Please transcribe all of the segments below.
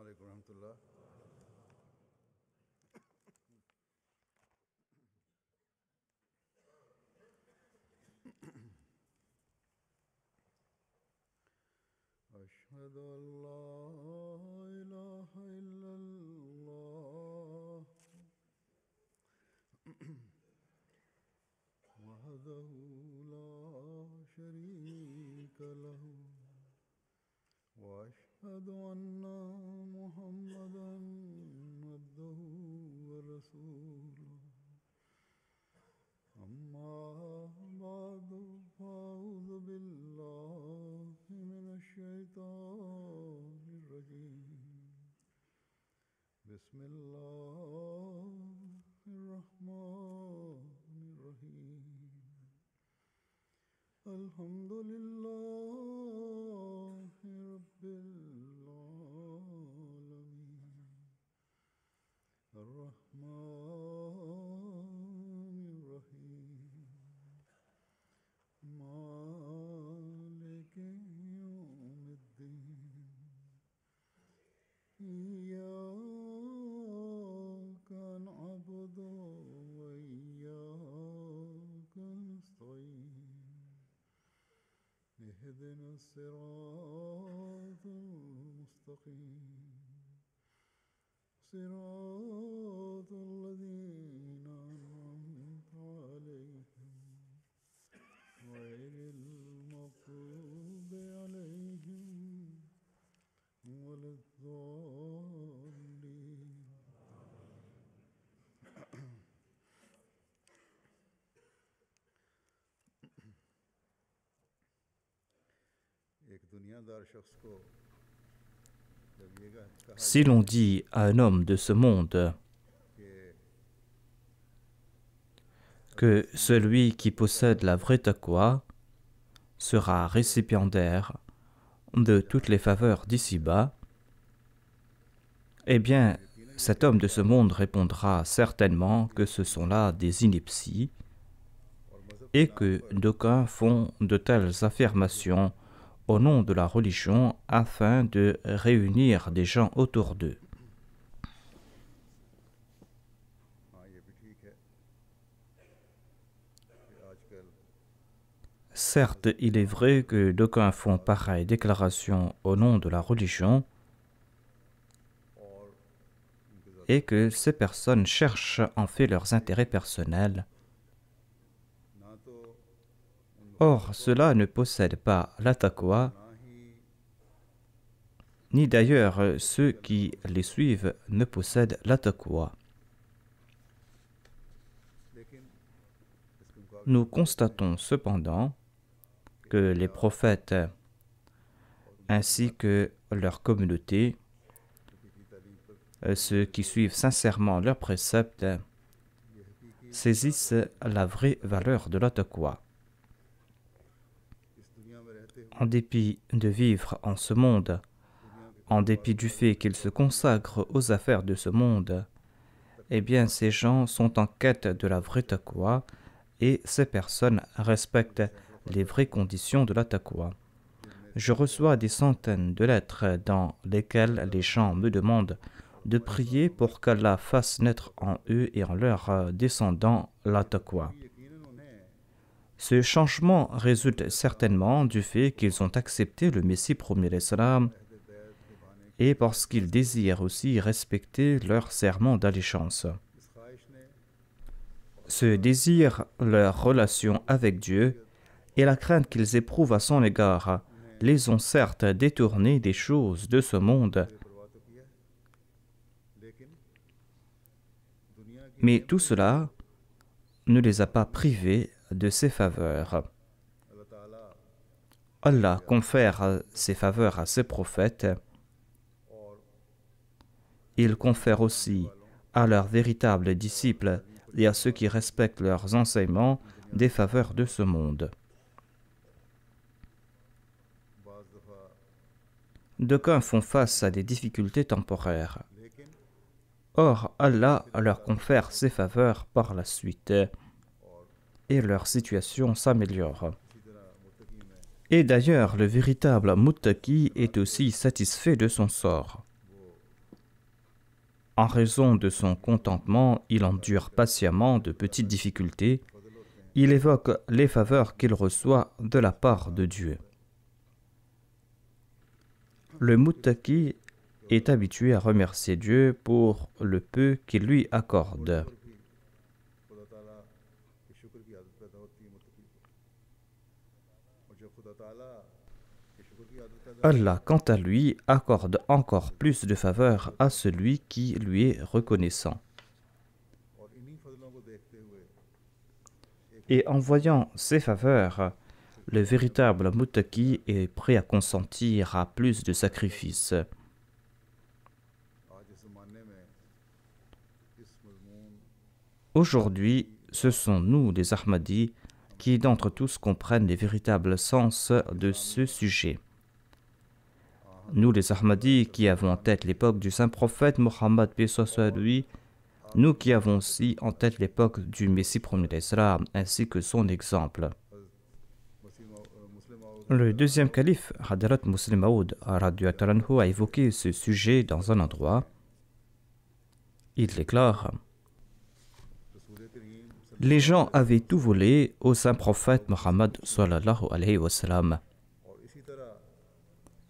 عليكم ورحمة الله. أشهد أن لا إله إلا الله وحده لا شريك له وأشهد أن محمدا عبده ورسوله أما بعد فأعوذ بالله من الشيطان الرجيم بسم الله الرحمن الرحيم الحمد لله رب العالمين الرحمن الرحيم مالك يوم الدين إياك نعبد وإياك نستعين اهدنا الصراط المستقيم صراط الذين أنعمت عليهم غير المغضوب عليهم ولا الضالين. Si l'on dit à un homme de ce monde que celui qui possède la vraie taqwa sera récipiendaire de toutes les faveurs d'ici-bas, eh bien, cet homme de ce monde répondra certainement que ce sont là des inepties et que d'aucuns font de telles affirmations au nom de la religion afin de réunir des gens autour d'eux. Certes, il est vrai que d'aucuns font pareille déclaration au nom de la religion et que ces personnes cherchent en fait leurs intérêts personnels. Or, cela ne possède pas la taqwa, ni d'ailleurs ceux qui les suivent ne possèdent la taqwa. Nous constatons cependant que les prophètes ainsi que leur communauté, ceux qui suivent sincèrement leurs préceptes, saisissent la vraie valeur de la taqwa. En dépit de vivre en ce monde, en dépit du fait qu'ils se consacrent aux affaires de ce monde, eh bien ces gens sont en quête de la vraie taqwa et ces personnes respectent les vraies conditions de la taqwa. Je reçois des centaines de lettres dans lesquelles les gens me demandent de prier pour qu'Allah fasse naître en eux et en leurs descendants la taqwa. Ce changement résulte certainement du fait qu'ils ont accepté le Messie premier l'Islam et parce qu'ils désirent aussi respecter leur serment d'allégeance. Ce désir, leur relation avec Dieu et la crainte qu'ils éprouvent à son égard les ont certes détournés des choses de ce monde, mais tout cela ne les a pas privés de ses faveurs. Allah confère ses faveurs à ses prophètes. Il confère aussi à leurs véritables disciples et à ceux qui respectent leurs enseignements des faveurs de ce monde. D'aucuns font face à des difficultés temporaires. Or, Allah leur confère ses faveurs par la suite et leur situation s'améliore. Et d'ailleurs, le véritable muttaqi est aussi satisfait de son sort. En raison de son contentement, il endure patiemment de petites difficultés. Il évoque les faveurs qu'il reçoit de la part de Dieu. Le muttaqi est habitué à remercier Dieu pour le peu qu'il lui accorde. Allah, quant à lui, accorde encore plus de faveurs à celui qui lui est reconnaissant. Et en voyant ces faveurs, le véritable muttaqi est prêt à consentir à plus de sacrifices. Aujourd'hui, ce sont nous, les Ahmadis, qui d'entre tous comprennent les véritables sens de ce sujet. Nous, les Ahmadis, qui avons en tête l'époque du saint prophète Mohammed, paix soit lui, nous qui avons aussi en tête l'époque du Messie premier d'Islam, ainsi que son exemple. Le deuxième calife, Hadrat Muslim Maud, a évoqué ce sujet dans un endroit. Il déclare: les gens avaient tout volé au saint prophète Mohammed sallallahu alayhi wa sallam.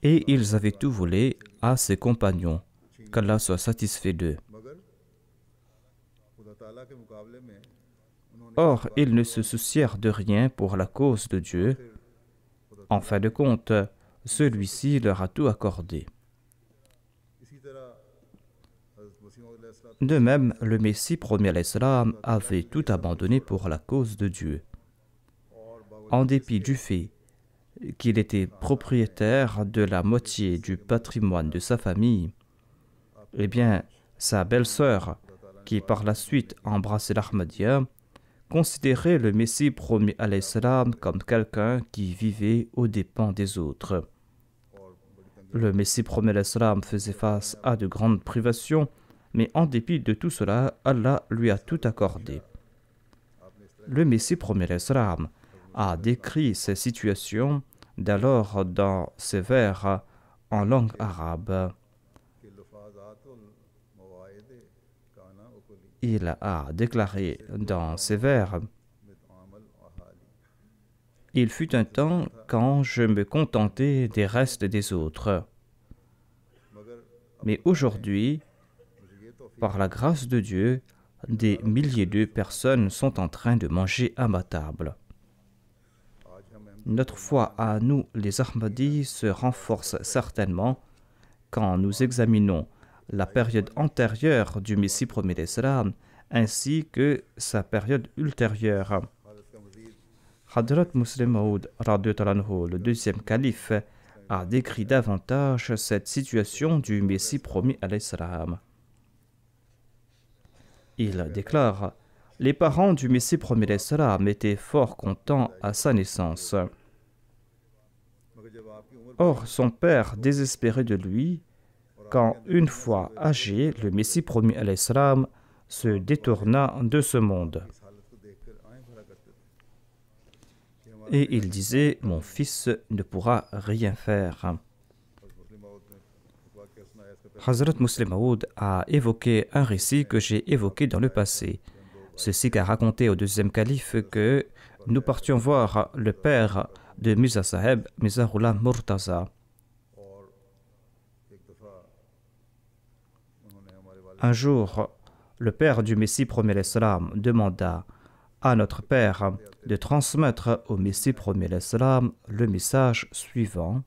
Et ils avaient tout volé à ses compagnons, qu'Allah soit satisfait d'eux. Or, ils ne se soucièrent de rien pour la cause de Dieu. En fin de compte, celui-ci leur a tout accordé. De même, le Messie premier l'Islam avait tout abandonné pour la cause de Dieu. En dépit du fait qu'il était propriétaire de la moitié du patrimoine de sa famille, eh bien, sa belle-sœur, qui par la suite embrassait l'Ahmadiyya, considérait le Messie promis à l'Islam comme quelqu'un qui vivait aux dépens des autres. Le Messie promis à l'Islam faisait face à de grandes privations, mais en dépit de tout cela, Allah lui a tout accordé. Le Messie promis à l'Islam a décrit ces situations d'alors dans ses vers en langue arabe. Il a déclaré dans ses vers: il fut un temps quand je me contentais des restes des autres. Mais aujourd'hui, par la grâce de Dieu, des milliers de personnes sont en train de manger à ma table. Notre foi à nous, les Ahmadis, se renforce certainement quand nous examinons la période antérieure du Messie premier d'Islam ainsi que sa période ultérieure. Hadrat Muslim Maud, le deuxième calife, a décrit davantage cette situation du Messie promis à l'Islam. Il déclare: les parents du Messie promis à l'Islam étaient fort contents à sa naissance. Or, son père désespérait de lui quand, une fois âgé, le Messie promis à l'Islam se détourna de ce monde. Et il disait: mon fils ne pourra rien faire. Hazrat Muslim Maud a évoqué un récit que j'ai évoqué dans le passé. Ceci qu'a raconté au deuxième calife que nous partions voir le père de Mirza Saheb, Mirza Ghulam Murtaza. Un jour, le père du Messie premier l'Islam demanda à notre père de transmettre au Messie premier l'Islam le message suivant.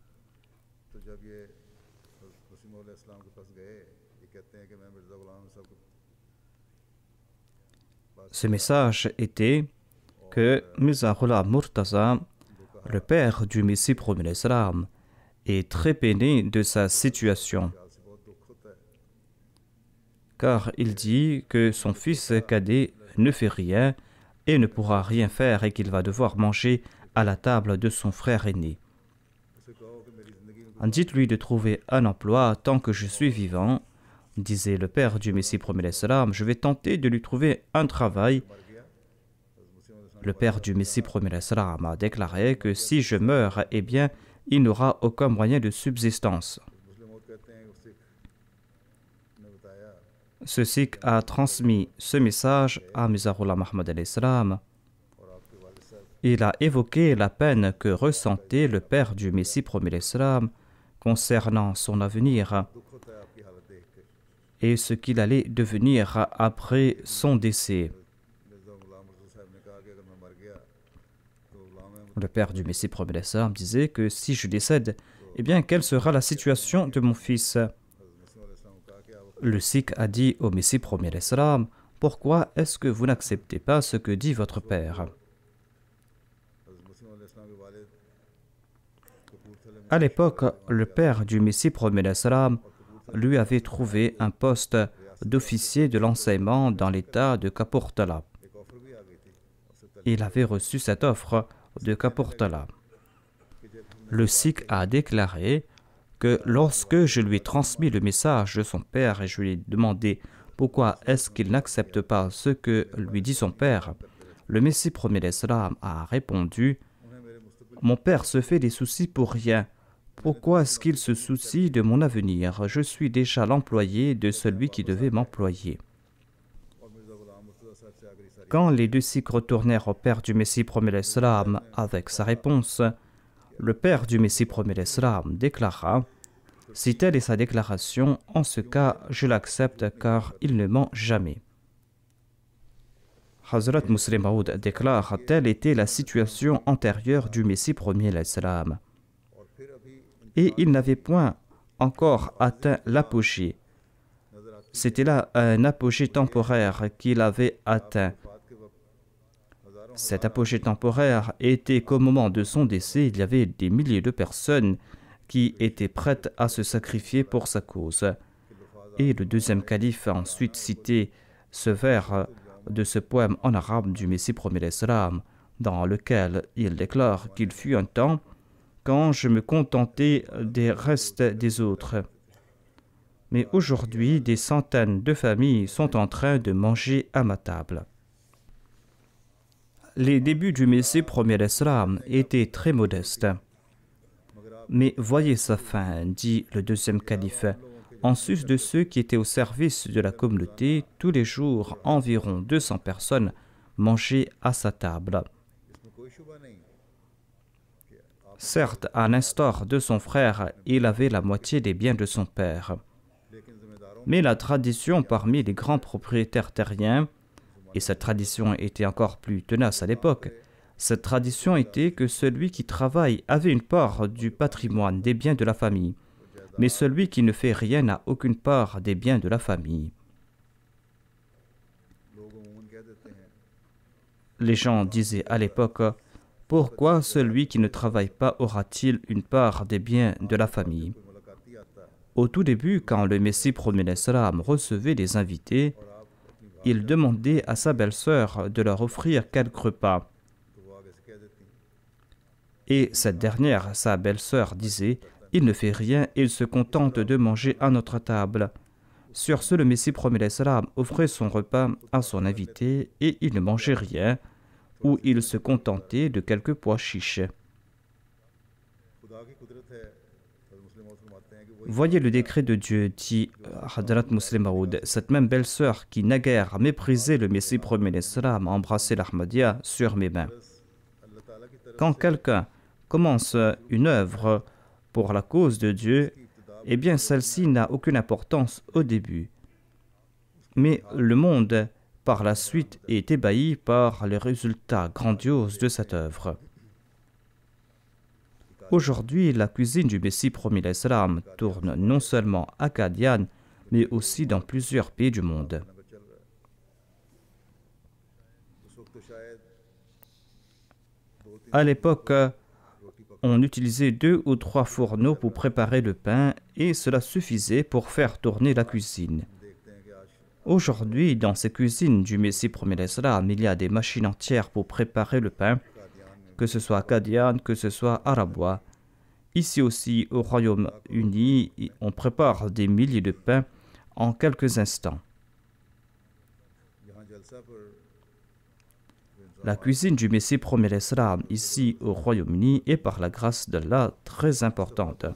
Ce message était que Mirza Ghulam Murtaza, le père du Messie premier l'Islam, est très peiné de sa situation, car il dit que son fils cadet ne fait rien et ne pourra rien faire et qu'il va devoir manger à la table de son frère aîné. Dites-lui de trouver un emploi tant que je suis vivant, disait le père du Messie premier l'Islam. Je vais tenter de lui trouver un travail. Le père du Messie premier l'Islam a déclaré que si je meurs, eh bien, il n'aura aucun moyen de subsistance. Ce sikh a transmis ce message à Mizarullah Muhammad al-Islam. Il a évoqué la peine que ressentait le père du Messie promis l'Islam concernant son avenir et ce qu'il allait devenir après son décès. Le père du Messie promis l'Islam disait que si je décède, eh bien, quelle sera la situation de mon fils? Le sikh a dit au Messie promis l'Islam, pourquoi est-ce que vous n'acceptez pas ce que dit votre père? À l'époque, le père du Messie promis l'Islam lui avait trouvé un poste d'officier de l'enseignement dans l'état de Kapurthala. Il avait reçu cette offre de Kapurthala. Le sikh a déclaré que lorsque je lui ai transmis le message de son père et je lui ai demandé pourquoi est-ce qu'il n'accepte pas ce que lui dit son père, le Messie promis l'Islam a répondu: mon père se fait des soucis pour rien. Pourquoi est-ce qu'il se soucie de mon avenir? Je suis déjà l'employé de celui qui devait m'employer. Quand les deux sikhs retournèrent au père du Messie promis l'Islam avec sa réponse, le père du Messie promis l'Islam déclara: si telle est sa déclaration, en ce cas, je l'accepte car il ne ment jamais. Hazrat Muslim Maud déclare: telle était la situation antérieure du Messie promis l'Islam. Et il n'avait point encore atteint l'apogée. C'était là un apogée temporaire qu'il avait atteint. Cet apogée temporaire était qu'au moment de son décès, il y avait des milliers de personnes qui étaient prêtes à se sacrifier pour sa cause. Et le deuxième calife a ensuite cité ce vers de ce poème en arabe du Messie promis l'Islam, dans lequel il déclare qu'il fut un temps quand je me contentais des restes des autres. Mais aujourd'hui, des centaines de familles sont en train de manger à ma table. Les débuts du Messie promis l'Islam étaient très modestes. Mais voyez sa fin, dit le deuxième calife. En sus de ceux qui étaient au service de la communauté, tous les jours, environ 200 personnes mangeaient à sa table. Certes, à l'instar de son frère, il avait la moitié des biens de son père. Mais la tradition parmi les grands propriétaires terriens, et cette tradition était encore plus tenace à l'époque, cette tradition était que celui qui travaille avait une part du patrimoine des biens de la famille, mais celui qui ne fait rien n'a aucune part des biens de la famille. Les gens disaient à l'époque: pourquoi celui qui ne travaille pas aura-t-il une part des biens de la famille? Au tout début, quand le Messie promis l'Islam recevait des invités, il demandait à sa belle-sœur de leur offrir quelques repas. Et cette dernière, sa belle-sœur, disait: il ne fait rien, il se contente de manger à notre table. Sur ce, le Messie promis l'Islam offrait son repas à son invité et il ne mangeait rien, ou il se contentait de quelques pois chiches. Voyez le décret de Dieu, dit Hadrat Muslim Maud, cette même belle-sœur qui naguère méprisait le Messie promis l'Islam a embrassé l'Ahmadiyya sur mes mains. Quand quelqu'un commence une œuvre pour la cause de Dieu, eh bien celle-ci n'a aucune importance au début. Mais le monde, par la suite, est ébahi par les résultats grandioses de cette œuvre. Aujourd'hui, la cuisine du Messie promis l'Islam tourne non seulement à Qadian, mais aussi dans plusieurs pays du monde. À l'époque, on utilisait 2 ou 3 fourneaux pour préparer le pain et cela suffisait pour faire tourner la cuisine. Aujourd'hui, dans ces cuisines du Messie promis l'Islam, il y a des machines entières pour préparer le pain, que ce soit à Qadian, que ce soit à Rabwa. Ici aussi, au Royaume-Uni, on prépare des milliers de pains en quelques instants. La cuisine du Messie promis l'Islam ici au Royaume-Uni est par la grâce d'Allah très importante.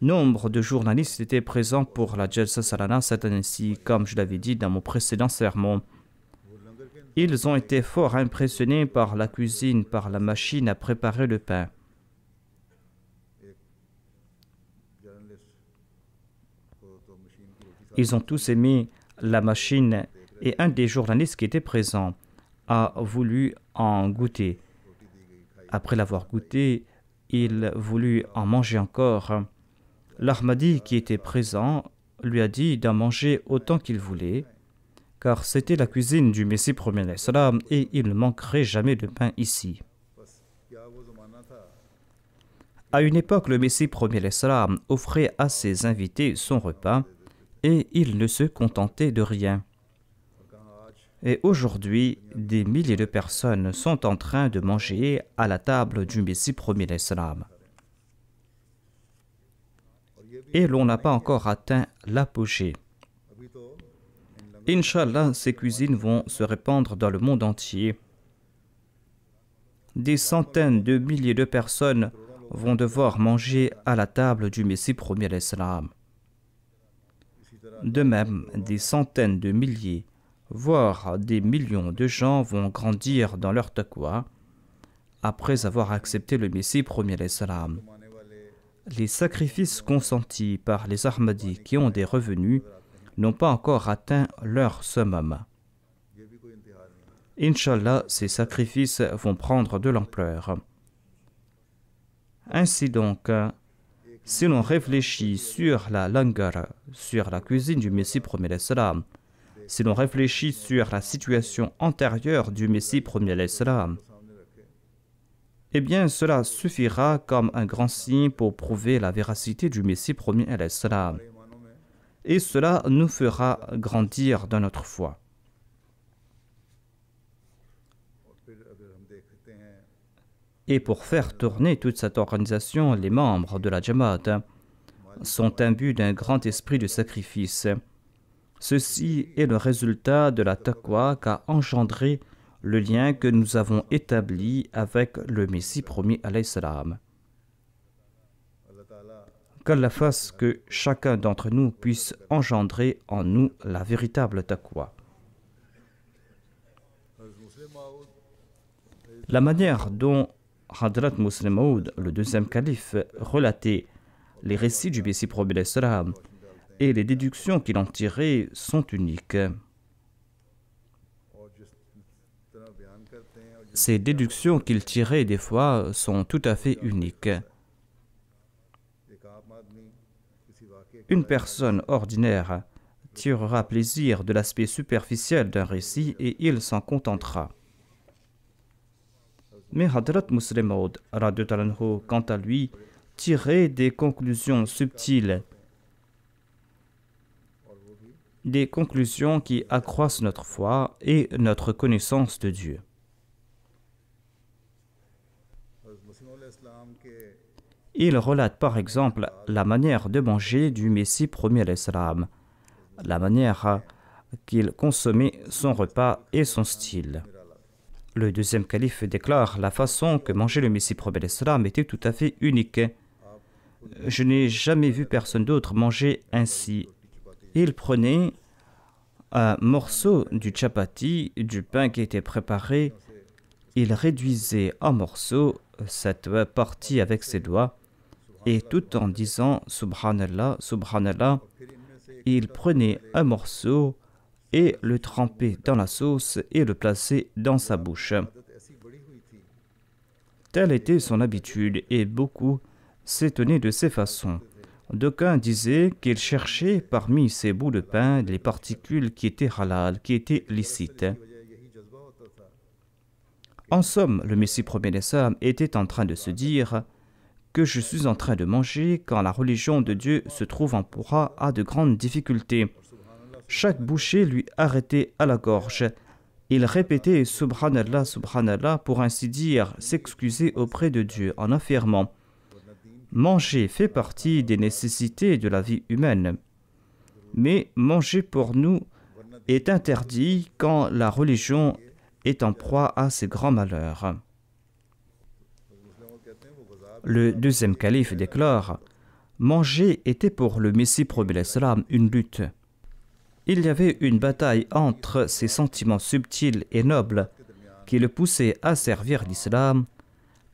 Nombre de journalistes étaient présents pour la Jalsa Salana cette année-ci, comme je l'avais dit dans mon précédent sermon. Ils ont été fort impressionnés par la cuisine, par la machine à préparer le pain. Ils ont tous aimé la machine et un des journalistes qui était présent a voulu en goûter. Après l'avoir goûté, il voulut en manger encore. L'Ahmadi qui était présent lui a dit d'en manger autant qu'il voulait, car c'était la cuisine du Messie premier et il ne manquerait jamais de pain ici. À une époque, le Messie premier offrait à ses invités son repas et il ne se contentait de rien. Et aujourd'hui, des milliers de personnes sont en train de manger à la table du Messie premier et l'on n'a pas encore atteint l'apogée. Inch'Allah, ces cuisines vont se répandre dans le monde entier. Des centaines de milliers de personnes vont devoir manger à la table du Messie premier De même, des centaines de milliers, voire des millions de gens vont grandir dans leur taqwa après avoir accepté le Messie premier. Les sacrifices consentis par les Ahmadis qui ont des revenus n'ont pas encore atteint leur summum. Inch'Allah, ces sacrifices vont prendre de l'ampleur. Ainsi donc, si l'on réfléchit sur la langar, sur la cuisine du Messie premier, si l'on réfléchit sur la situation antérieure du Messie premier, eh bien cela suffira comme un grand signe pour prouver la véracité du Messie premier. Et cela nous fera grandir dans notre foi. Et pour faire tourner toute cette organisation, les membres de la Jamaat sont imbus d'un grand esprit de sacrifice. Ceci est le résultat de la taqwa qu'a engendré le lien que nous avons établi avec le Messie premier alayhi salam. Qu'Allah fasse que chacun d'entre nous puisse engendrer en nous la véritable taqwa. La manière dont Hadrat Muslim Maud, le deuxième calife, relatait les récits du Messie premier et les déductions qu'il en tirait sont uniques. Ces déductions qu'il tirait des fois sont tout à fait uniques. Une personne ordinaire tirera plaisir de l'aspect superficiel d'un récit et il s'en contentera. Mais Hadrat Muslim Maud, quant à lui, tirait des conclusions subtiles, des conclusions qui accroissent notre foi et notre connaissance de Dieu. Il relate par exemple la manière de manger du Messie premier, la manière qu'il consommait son repas et son style. Le deuxième calife déclare la façon que mangeait le Messie premier était tout à fait unique. Je n'ai jamais vu personne d'autre manger ainsi. Il prenait un morceau du chapati, du pain qui était préparé, il réduisait en morceaux cette partie avec ses doigts et tout en disant Subhanallah, Subhanallah, il prenait un morceau et le trempait dans la sauce et le plaçait dans sa bouche. Telle était son habitude et beaucoup s'étonnaient de ses façons. D'aucuns disaient qu'il cherchait parmi ces bouts de pain les particules qui étaient halal, qui étaient licites. En somme, le Messie premier était en train de se dire que je suis en train de manger quand la religion de Dieu se trouve en proie à de grandes difficultés. Chaque bouchée lui arrêtait à la gorge. Il répétait Subhanallah, Subhanallah pour ainsi dire s'excuser auprès de Dieu en affirmant manger fait partie des nécessités de la vie humaine. Mais manger pour nous est interdit quand la religion est en proie à ces grands malheurs. Le deuxième calife déclare Manger était pour le Messie promet l'Islam une lutte. Il y avait une bataille entre ses sentiments subtils et nobles qui le poussaient à servir l'Islam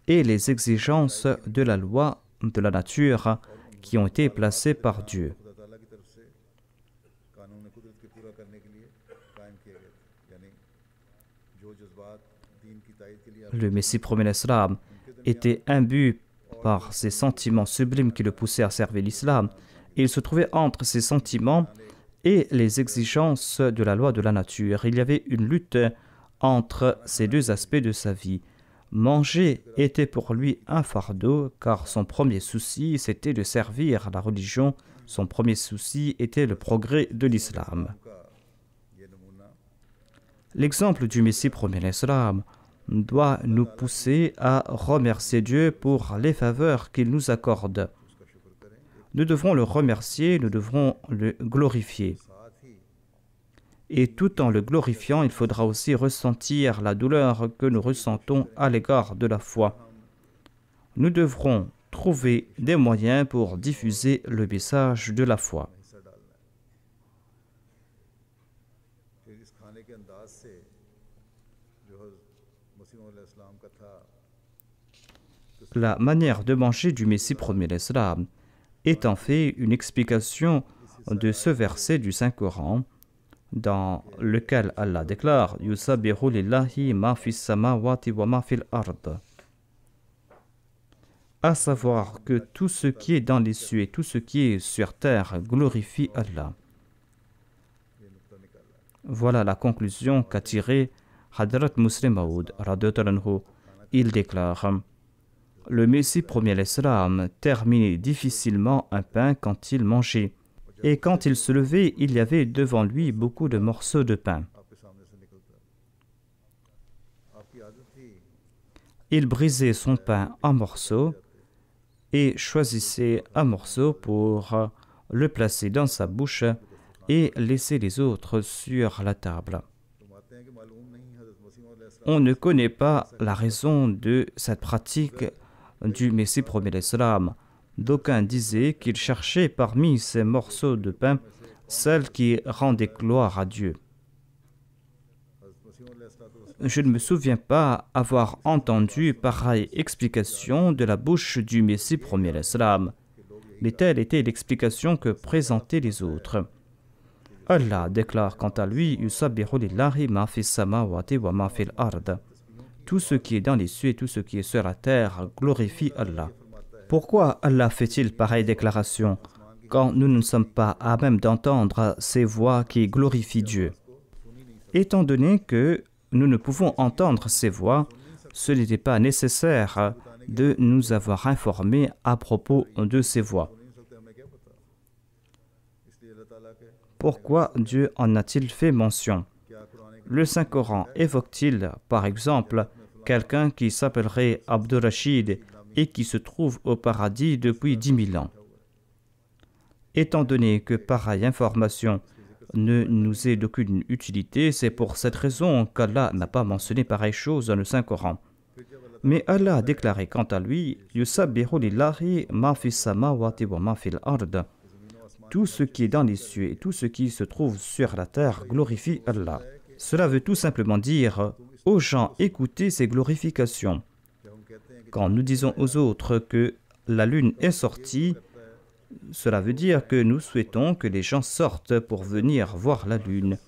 et les exigences de la loi de la nature qui ont été placées par Dieu. Le Messie promet l'Islam était imbu par ces sentiments sublimes qui le poussaient à servir l'Islam. Et il se trouvait entre ces sentiments et les exigences de la loi de la nature. Il y avait une lutte entre ces deux aspects de sa vie. Manger était pour lui un fardeau, car son premier souci, c'était de servir la religion. Son premier souci était le progrès de l'islam. L'exemple du Messie promet l'Islam doit nous pousser à remercier Dieu pour les faveurs qu'il nous accorde. Nous devrons le remercier, nous devrons le glorifier. Et tout en le glorifiant, il faudra aussi ressentir la douleur que nous ressentons à l'égard de la foi. Nous devrons trouver des moyens pour diffuser le message de la foi. La manière de manger du Messie promet l'Islam est en fait une explication de ce verset du Saint-Coran dans lequel Allah déclare « Yusabbihu lillahi ma fis samawati wa ma fil ard » à savoir que tout ce qui est dans les cieux et tout ce qui est sur terre glorifie Allah. Voilà la conclusion qu'a tirée Hadrat Muslim Maud. Il déclare « Le Messie promet l'Islam terminait difficilement un pain quand il mangeait, et quand il se levait, il y avait devant lui beaucoup de morceaux de pain. Il brisait son pain en morceaux et choisissait un morceau pour le placer dans sa bouche et laisser les autres sur la table. On ne connaît pas la raison de cette pratique du Messie promet l'Islam. D'aucuns disaient qu'il cherchait parmi ces morceaux de pain celle qui rendait gloire à Dieu. Je ne me souviens pas avoir entendu pareille explication de la bouche du Messie promet l'Islam, mais telle était l'explication que présentaient les autres. Allah déclare quant à lui « Yusabbihu lillahi ma fis samawati wa ma fil ard » Tout ce qui est dans les cieux et tout ce qui est sur la terre glorifie Allah. Pourquoi Allah fait-il pareille déclaration quand nous ne sommes pas à même d'entendre ces voix qui glorifient Dieu? Étant donné que nous ne pouvons entendre ces voix, ce n'était pas nécessaire de nous avoir informés à propos de ces voix. Pourquoi Dieu en a-t-il fait mention? Le Saint-Coran évoque-t-il, par exemple, quelqu'un qui s'appellerait Abdur-Rachid et qui se trouve au paradis depuis 10 000 ans? Étant donné que pareille information ne nous est d'aucune utilité, c'est pour cette raison qu'Allah n'a pas mentionné pareille chose dans le Saint-Coran. Mais Allah a déclaré quant à lui « Yusabbihu lillahi ma fis samawati wa ma fil ard » Tout ce qui est dans les cieux et tout ce qui se trouve sur la terre glorifie Allah. Cela veut tout simplement dire aux gens écoutez ces glorifications. Quand nous disons aux autres que la lune est sortie, cela veut dire que nous souhaitons que les gens sortent pour venir voir la lune.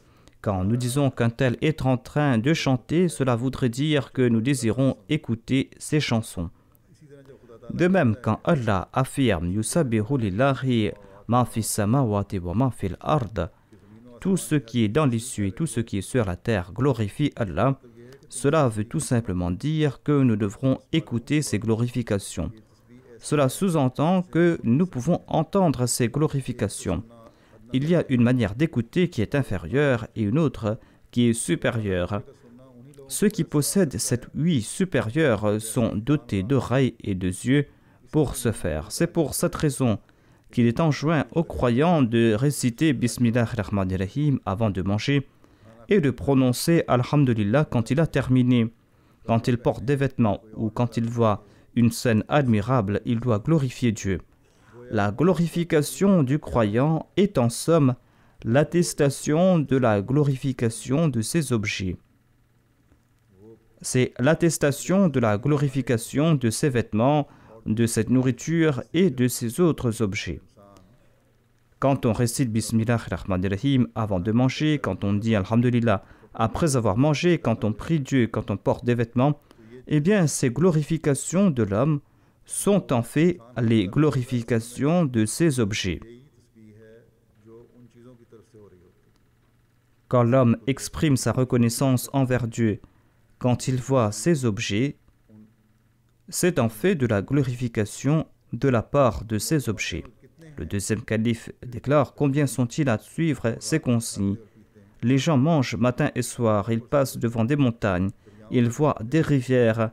Quand nous disons qu'un tel est en train de chanter, cela voudrait dire que nous désirons écouter ces chansons. De même, quand Allah affirme « Yusabbihu lillahi ma fis samawati wa ma fil ard » tout ce qui est dans les cieux et tout ce qui est sur la terre glorifie Allah, cela veut tout simplement dire que nous devrons écouter ces glorifications. Cela sous-entend que nous pouvons entendre ces glorifications. Il y a une manière d'écouter qui est inférieure et une autre qui est supérieure. Ceux qui possèdent cette ouïe supérieure sont dotés d'oreilles et de yeux pour ce faire. C'est pour cette raison qu'il est enjoint aux croyants de réciter Bismillahirrahmanirrahim avant de manger et de prononcer Alhamdulillah quand il a terminé. Quand il porte des vêtements ou quand il voit une scène admirable, il doit glorifier Dieu. La glorification du croyant est en somme l'attestation de la glorification de ses objets. C'est l'attestation de la glorification de ses vêtements, de cette nourriture et de ses autres objets. Quand on récite Bismillahirrahmanirrahim avant de manger, quand on dit Alhamdulillah après avoir mangé, quand on prie Dieu, quand on porte des vêtements, eh bien ces glorifications de l'homme sont en fait les glorifications de ses objets. Quand l'homme exprime sa reconnaissance envers Dieu, quand il voit ses objets, c'est en fait de la glorification de la part de ces objets. Le deuxième calife déclare combien sont-ils à suivre ces consignes. Les gens mangent matin et soir, ils passent devant des montagnes, ils voient des rivières,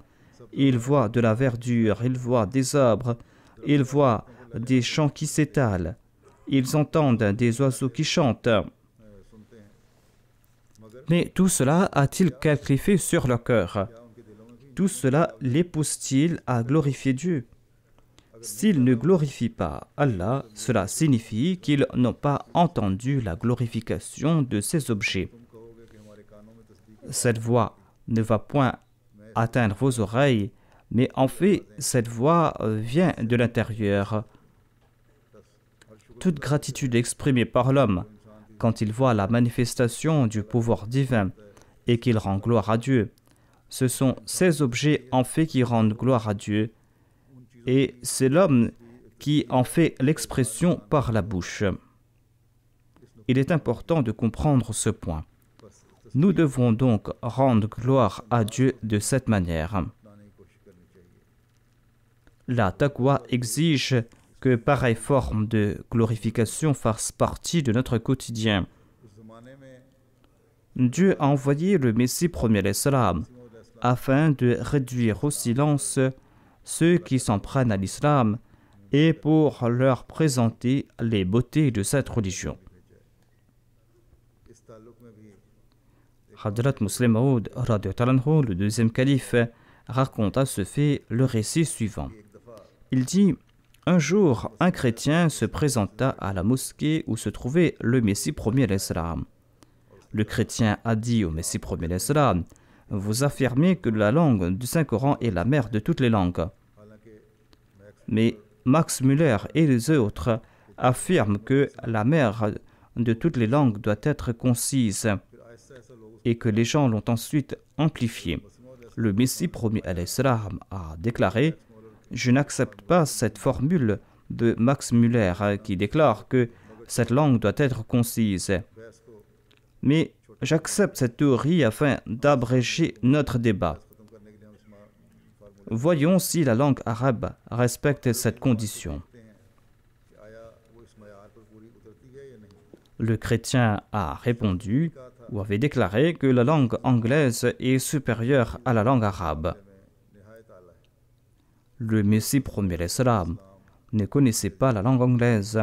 ils voient de la verdure, ils voient des arbres, ils voient des champs qui s'étalent, ils entendent des oiseaux qui chantent. Mais tout cela a-t-il quelque effet sur leur cœur? Tout cela les pousse-t-il à glorifier Dieu? S'ils ne glorifient pas Allah, cela signifie qu'ils n'ont pas entendu la glorification de ces objets. Cette voix ne va point atteindre vos oreilles, mais en fait, cette voix vient de l'intérieur. Toute gratitude exprimée par l'homme, quand il voit la manifestation du pouvoir divin et qu'il rend gloire à Dieu, ce sont ces objets en fait qui rendent gloire à Dieu, et c'est l'homme qui en fait l'expression par la bouche. Il est important de comprendre ce point. Nous devons donc rendre gloire à Dieu de cette manière. La taqwa exige que pareille forme de glorification fasse partie de notre quotidien. Dieu a envoyé le Messie premier l'Islam afin de réduire au silence ceux qui s'en prennent à l'islam et pour leur présenter les beautés de cette religion. Hadrat Muslim Maud, le deuxième calife, raconte à ce fait le récit suivant. Il dit: un jour, un chrétien se présenta à la mosquée où se trouvait le Messie premier l'Islam. Le chrétien a dit au Messie premier l'Islam: vous affirmez que la langue du Saint-Coran est la mère de toutes les langues. Mais Max Müller et les autres affirment que la mère de toutes les langues doit être concise et que les gens l'ont ensuite amplifiée. Le Messie premier l'Islam a déclaré: je n'accepte pas cette formule de Max Müller qui déclare que cette langue doit être concise. Mais j'accepte cette théorie afin d'abréger notre débat. Voyons si la langue arabe respecte cette condition. Le chrétien a répondu ou avait déclaré que la langue anglaise est supérieure à la langue arabe. Le Messie premier l'Islam ne connaissait pas la langue anglaise.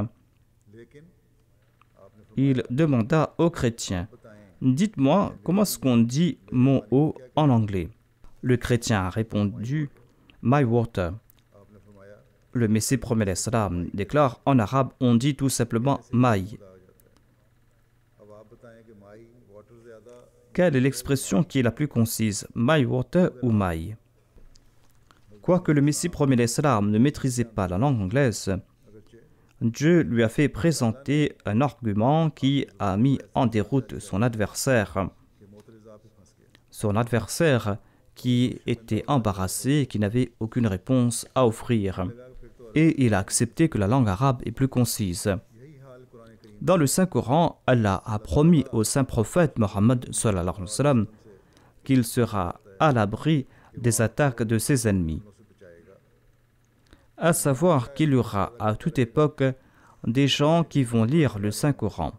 Il demanda au chrétien: dites-moi, comment est-ce qu'on dit mon eau en anglais? Le chrétien a répondu: my water. Le Messie premier l'Islam déclare: en arabe, on dit tout simplement my. Quelle est l'expression qui est la plus concise, my water ou my? Quoique le Messie premier l'Islam ne maîtrisait pas la langue anglaise, Dieu lui a fait présenter un argument qui a mis en déroute son adversaire. Son adversaire qui était embarrassé et qui n'avait aucune réponse à offrir. Et il a accepté que la langue arabe est plus concise. Dans le Saint-Coran, Allah a promis au saint prophète Mohammed sallallahu alayhi wa sallam qu'il sera à l'abri des attaques de ses ennemis. À savoir qu'il y aura à toute époque des gens qui vont lire le Saint-Coran,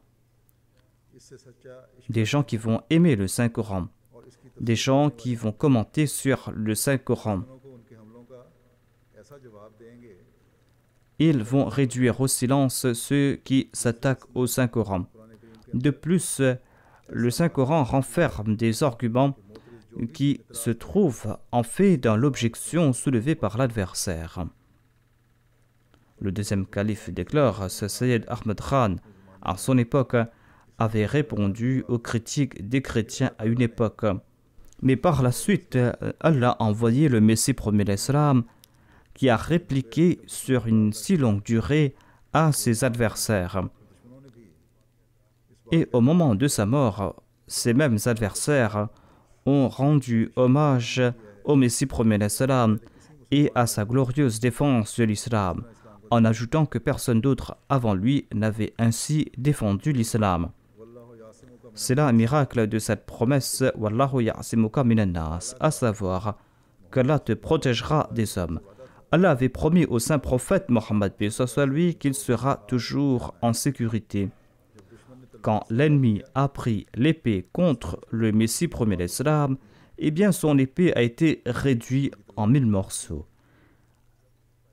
des gens qui vont aimer le Saint-Coran, des gens qui vont commenter sur le Saint-Coran. Ils vont réduire au silence ceux qui s'attaquent au Saint-Coran. De plus, le Saint-Coran renferme des arguments qui se trouvent en fait dans l'objection soulevée par l'adversaire. Le deuxième calife déclare, ce Sayyid Ahmed Khan, à son époque, avait répondu aux critiques des chrétiens à une époque. Mais par la suite, Allah a envoyé le Messie premier l'Islam qui a répliqué sur une si longue durée à ses adversaires. Et au moment de sa mort, ces mêmes adversaires ont rendu hommage au Messie premier l'Islam et à sa glorieuse défense de l'islam, en ajoutant que personne d'autre avant lui n'avait ainsi défendu l'islam. C'est là un miracle de cette promesse « Wallahu ya'simuka minan nas », à savoir qu'Allah te protégera des hommes. Allah avait promis au saint prophète Mohammed lui qu'il sera toujours en sécurité. Quand l'ennemi a pris l'épée contre le Messie premier l'Islam, eh bien son épée a été réduite en 1000 morceaux.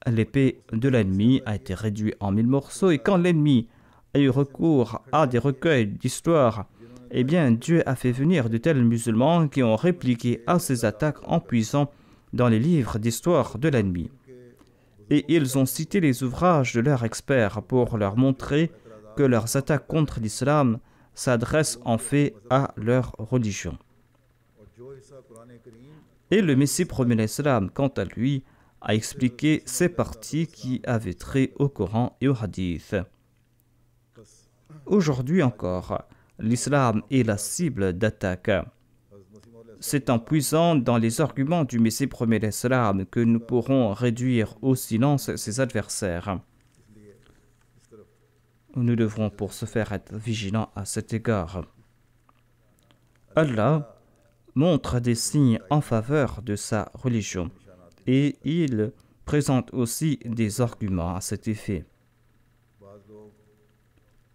L'épée de l'ennemi a été réduite en 1000 morceaux et quand l'ennemi a eu recours à des recueils d'histoire, eh bien Dieu a fait venir de tels musulmans qui ont répliqué à ces attaques en puisant dans les livres d'histoire de l'ennemi. Et ils ont cité les ouvrages de leurs experts pour leur montrer que leurs attaques contre l'islam s'adressent en fait à leur religion. Et le Messie premier l'Islam, quant à lui, a expliqué ces parties qui avaient trait au Coran et au Hadith. Aujourd'hui encore, l'islam est la cible d'attaque. C'est en puisant dans les arguments du Messie premier l'Islam que nous pourrons réduire au silence ses adversaires. Nous devrons pour ce faire être vigilants à cet égard. Allah montre des signes en faveur de sa religion et il présente aussi des arguments à cet effet.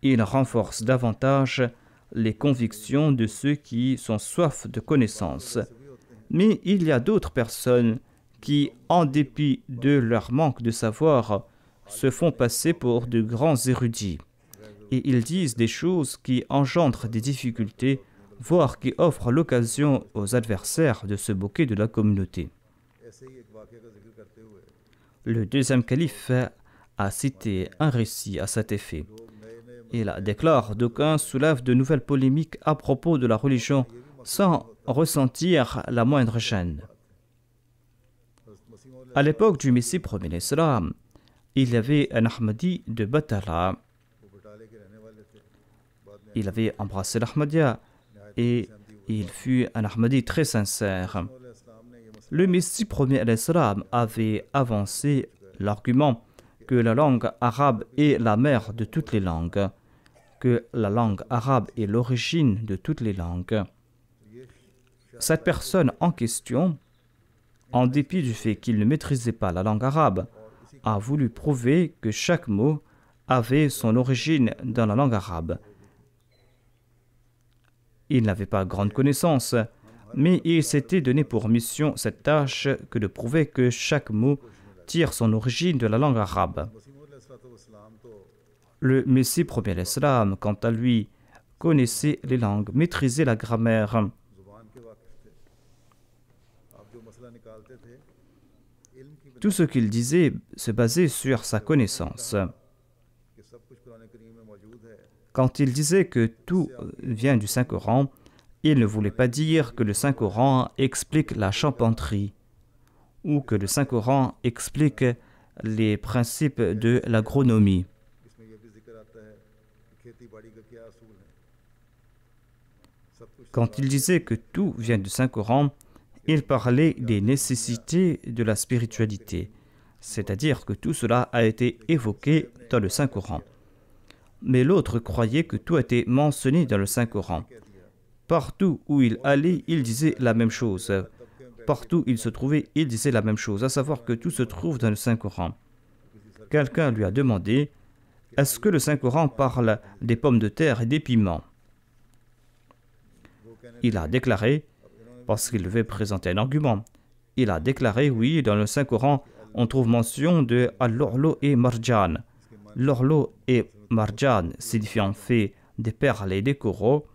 Il renforce davantage les convictions de ceux qui sont soif de connaissance. Mais il y a d'autres personnes qui, en dépit de leur manque de savoir, se font passer pour de grands érudits. Et ils disent des choses qui engendrent des difficultés, voire qui offrent l'occasion aux adversaires de se moquer de la communauté. Le deuxième calife a cité un récit à cet effet. Il déclare d'aucuns soulèvent de nouvelles polémiques à propos de la religion sans ressentir la moindre gêne. À l'époque du Messie premier l'Islam, il y avait un Ahmadi de Batala. Il avait embrassé l'Ahmadiyya et il fut un Ahmadi très sincère. Le Messie premier l'Islam avait avancé l'argument que la langue arabe est la mère de toutes les langues, que la langue arabe est l'origine de toutes les langues. Cette personne en question, en dépit du fait qu'il ne maîtrisait pas la langue arabe, a voulu prouver que chaque mot avait son origine dans la langue arabe. Il n'avait pas grande connaissance, mais il s'était donné pour mission cette tâche que de prouver que chaque mot tire son origine de la langue arabe. Le Messie premier l'Islam, quant à lui, connaissait les langues, maîtrisait la grammaire. Tout ce qu'il disait se basait sur sa connaissance. Quand il disait que tout vient du Saint-Coran, il ne voulait pas dire que le Saint-Coran explique la charpenterie ou que le Saint-Coran explique les principes de l'agronomie. Quand il disait que tout vient du Saint-Coran, il parlait des nécessités de la spiritualité, c'est-à-dire que tout cela a été évoqué dans le Saint-Coran. Mais l'autre croyait que tout était mentionné dans le Saint-Coran. Partout où il allait, il disait la même chose. Partout où il se trouvait, il disait la même chose, à savoir que tout se trouve dans le Saint-Coran. Quelqu'un lui a demandé « Est-ce que le Saint-Coran parle des pommes de terre et des piments ?» Il a déclaré, parce qu'il devait présenter un argument, il a déclaré « Oui, dans le Saint-Coran, on trouve mention de Al-Lu'lu' et Marjan. Lu'lu' et Marjan signifient en fait des perles et des coraux,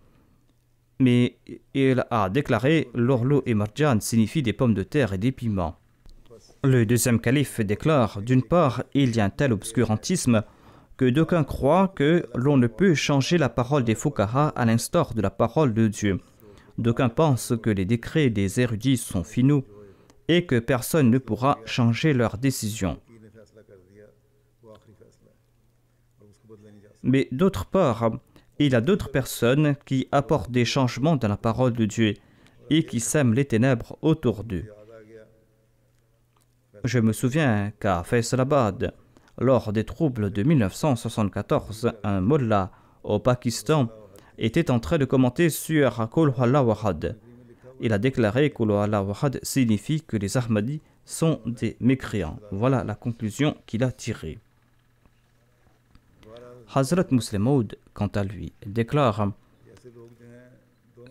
mais il a déclaré Lu'lu' et Marjan signifient des pommes de terre et des piments. Le deuxième calife déclare, d'une part, il y a un tel obscurantisme que d'aucuns croient que l'on ne peut changer la parole des fuqaha à l'instar de la parole de Dieu. D'aucuns pensent que les décrets des érudits sont finaux et que personne ne pourra changer leurs décisions. Mais d'autre part, il y a d'autres personnes qui apportent des changements dans la parole de Dieu et qui sèment les ténèbres autour d'eux. Je me souviens qu'à Faisalabad, lors des troubles de 1974, un mullah au Pakistan était en train de commenter sur Qul Huwallahu Ahad. Il a déclaré que Qul Huwallahu Ahad signifie que les Ahmadis sont des mécréants. Voilà la conclusion qu'il a tirée. Hazrat Muslim Maud, quant à lui, déclare: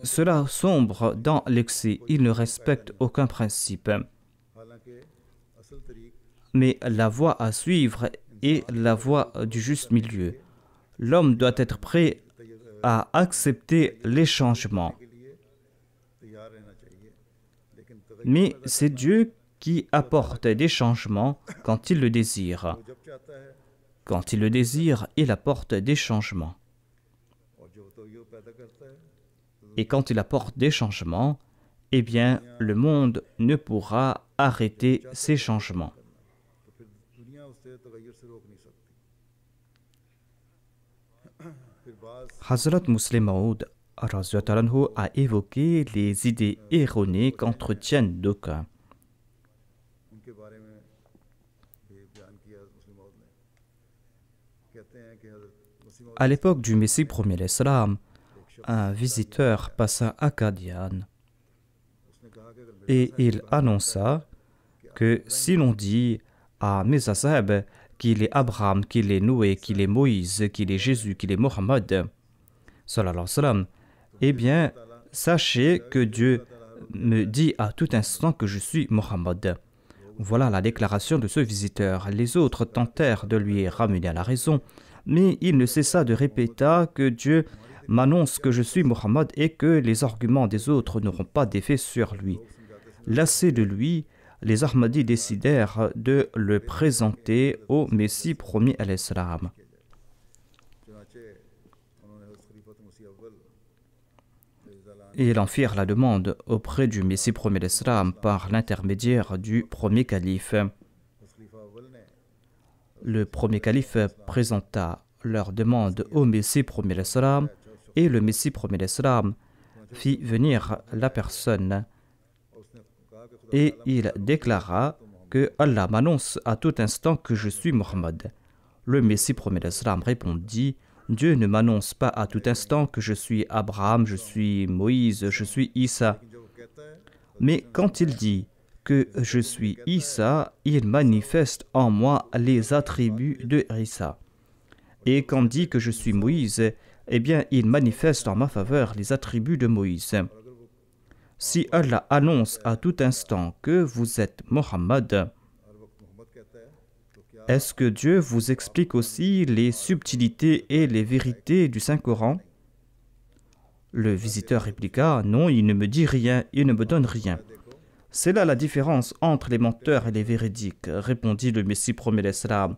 cela sombre dans l'excès, il ne respecte aucun principe. Mais la voie à suivre est la voie du juste milieu. L'homme doit être prêt à accepter les changements. Mais c'est Dieu qui apporte des changements quand il le désire. Quand il le désire, il apporte des changements. Et quand il apporte des changements, eh bien, le monde ne pourra arrêter ces changements. Hazrat Muslim Maud a évoqué les idées erronées qu'entretiennent d'aucuns. À l'époque du Messie premier l'Islam, un visiteur passa à Qadian et il annonça que si l'on dit à mes ashab qu'il est Abraham, qu'il est Noé, qu'il est Moïse, qu'il est Jésus, qu'il est Mohammed, sallallahu alayhi wa sallam, eh bien, sachez que Dieu me dit à tout instant que je suis Mohammed. Voilà la déclaration de ce visiteur. Les autres tentèrent de lui ramener à la raison, mais il ne cessa de répéter que Dieu m'annonce que je suis Mohammed et que les arguments des autres n'auront pas d'effet sur lui. Lassés de lui, les Ahmadis décidèrent de le présenter au Messie promis à l'Islam. Ils en firent la demande auprès du Messie promis à l'Islam par l'intermédiaire du premier calife. Le premier calife présenta leur demande au Messie promis à l'Islam et le Messie promis à l'Islam fit venir la personne et il déclara que Allah m'annonce à tout instant que je suis Mohammed. Le Messie promis à l'Islam répondit: Dieu ne m'annonce pas à tout instant que je suis Abraham, je suis Moïse, je suis Isa. Mais quand il dit que je suis Isa, il manifeste en moi les attributs de Isa. Et quand il dit que je suis Moïse, eh bien, il manifeste en ma faveur les attributs de Moïse. Si Allah annonce à tout instant que vous êtes Mohammed, est-ce que Dieu vous explique aussi les subtilités et les vérités du Saint-Coran? Le visiteur répliqua: non, il ne me dit rien, il ne me donne rien. C'est là la différence entre les menteurs et les véridiques, répondit le Messie promis l'Islam.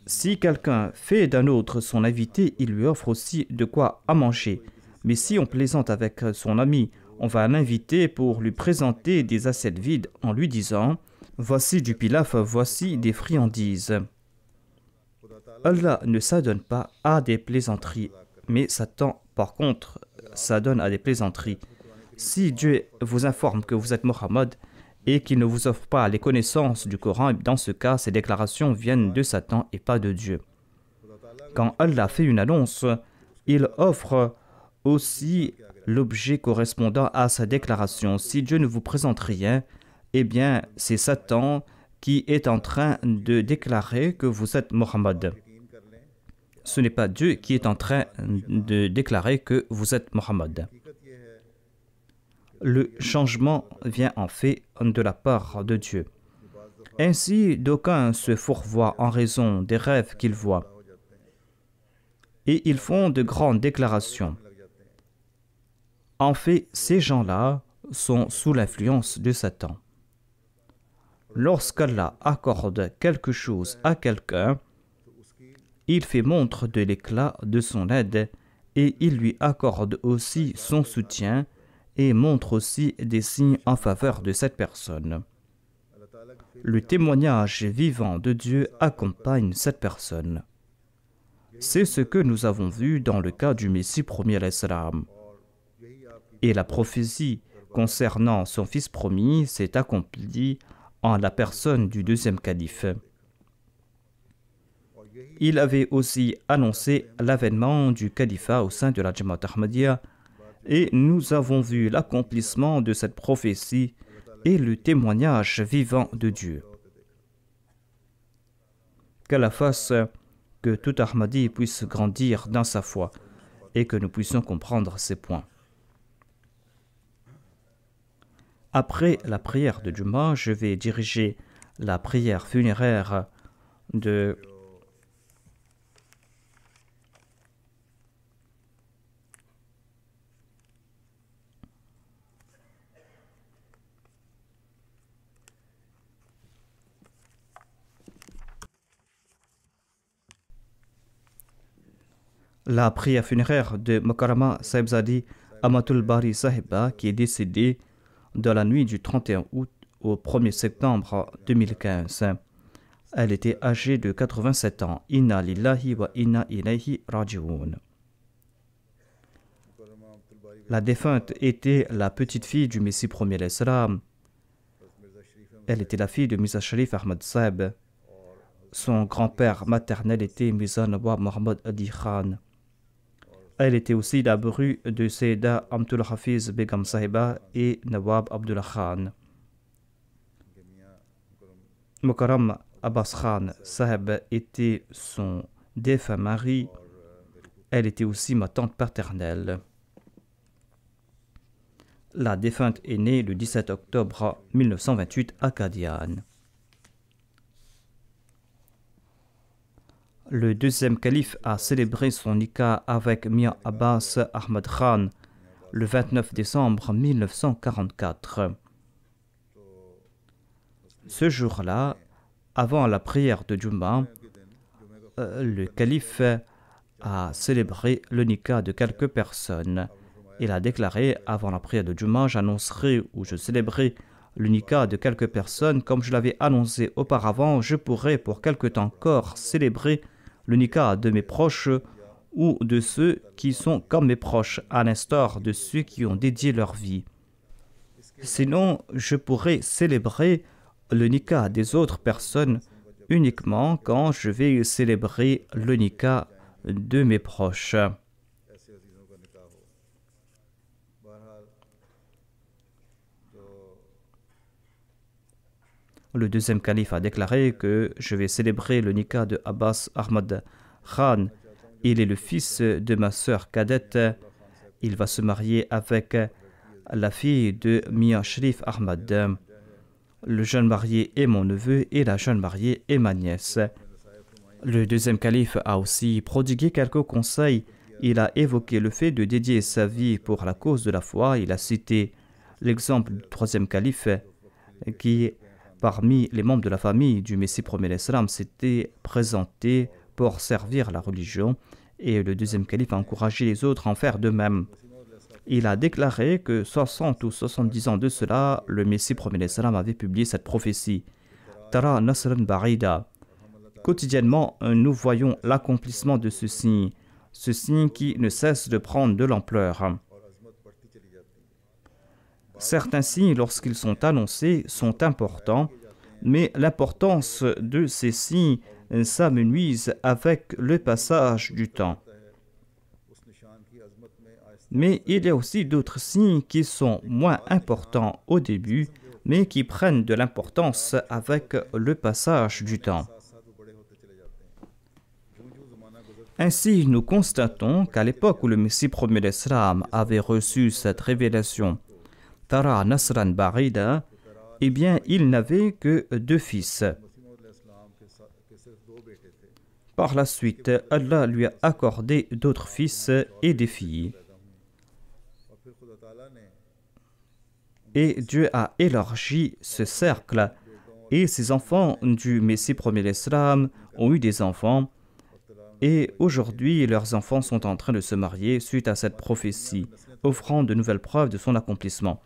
Si quelqu'un fait d'un autre son invité, il lui offre aussi de quoi à manger. Mais si on plaisante avec son ami, on va l'inviter pour lui présenter des assiettes vides en lui disant: voici du pilaf, voici des friandises. Allah ne s'adonne pas à des plaisanteries, mais Satan, par contre, s'adonne à des plaisanteries. Si Dieu vous informe que vous êtes Mohammed et qu'il ne vous offre pas les connaissances du Coran, dans ce cas, ces déclarations viennent de Satan et pas de Dieu. Quand Allah fait une annonce, il offre aussi l'objet correspondant à sa déclaration. Si Dieu ne vous présente rien, eh bien, c'est Satan qui est en train de déclarer que vous êtes Mohammed. Ce n'est pas Dieu qui est en train de déclarer que vous êtes Mohammed. Le changement vient en fait de la part de Dieu. Ainsi, d'aucuns se fourvoient en raison des rêves qu'ils voient. Et ils font de grandes déclarations. En fait, ces gens-là sont sous l'influence de Satan. lorsqu'Allah accorde quelque chose à quelqu'un, il fait montre de l'éclat de son aide et il lui accorde aussi son soutien et montre aussi des signes en faveur de cette personne. Le témoignage vivant de Dieu accompagne cette personne. C'est ce que nous avons vu dans le cas du Messie premier alayhi salam. Et la prophétie concernant son fils promis s'est accomplie en la personne du deuxième calife. Il avait aussi annoncé l'avènement du califat au sein de la Jamaat Ahmadiyya et nous avons vu l'accomplissement de cette prophétie et le témoignage vivant de Dieu. Qu'Allah fasse que tout Ahmadi puisse grandir dans sa foi et que nous puissions comprendre ces points. Après la prière de Juma, je vais diriger la prière funéraire de Mokarama Sahibzadi Amatul Bari Sahiba qui est décédée dans la nuit du 31 août au 1er septembre 2015. Elle était âgée de 87 ans. Inna lillahi wa inna ilayhi raji'un. La défunte était la petite fille du Messie premier alayhi salam. Elle était la fille de Mirza Sharif Ahmad Sahib. Son grand-père maternel était Mirza Nawab Muhammad Ali Khan. Elle était aussi la bru de Sayyida Amtul Hafiz Begum Sahiba et Nawab Abdullah Khan. Mukarram Abbas Khan Sahib était son défunt mari. Elle était aussi ma tante paternelle. La défunte est née le 17 octobre 1928 à Qadian. Le deuxième calife a célébré son nikah avec Mia Abbas Ahmad Khan le 29 décembre 1944. Ce jour-là, avant la prière de Juma, le calife a célébré le nikah de quelques personnes. Il a déclaré, avant la prière de Juma, j'annoncerai ou je célébrerai le nikah de quelques personnes. Comme je l'avais annoncé auparavant, je pourrai pour quelque temps encore célébrer le nikah de mes proches ou de ceux qui sont comme mes proches, à l'instar de ceux qui ont dédié leur vie. Sinon, je pourrai célébrer le nikah des autres personnes uniquement quand je vais célébrer le nikah de mes proches. Le deuxième calife a déclaré que je vais célébrer le nikah de Abbas Ahmad Khan. Il est le fils de ma sœur cadette. Il va se marier avec la fille de Mia Sharif Ahmad. Le jeune marié est mon neveu et la jeune mariée est ma nièce. Le deuxième calife a aussi prodigué quelques conseils. Il a évoqué le fait de dédier sa vie pour la cause de la foi. Il a cité l'exemple du troisième calife qui, parmi les membres de la famille du Messie premier l'Islam, s'était présenté pour servir la religion et le deuxième calife a encouragé les autres à en faire de même. Il a déclaré que 60 ou 70 ans de cela, le Messie premier l'Islam avait publié cette prophétie. Tara Nasran Barida. Quotidiennement, nous voyons l'accomplissement de ce signe qui ne cesse de prendre de l'ampleur. Certains signes, lorsqu'ils sont annoncés, sont importants, mais l'importance de ces signes s'amenuise avec le passage du temps. Mais il y a aussi d'autres signes qui sont moins importants au début, mais qui prennent de l'importance avec le passage du temps. Ainsi, nous constatons qu'à l'époque où le Messie premier l'Islam avait reçu cette révélation, Tara Nasran Barida, eh bien, il n'avait que 2 fils. Par la suite, Allah lui a accordé d'autres fils et des filles. Et Dieu a élargi ce cercle Et ces enfants du Messie premier l'Islam ont eu des enfants. Et aujourd'hui, leurs enfants sont en train de se marier suite à cette prophétie, offrant de nouvelles preuves de son accomplissement.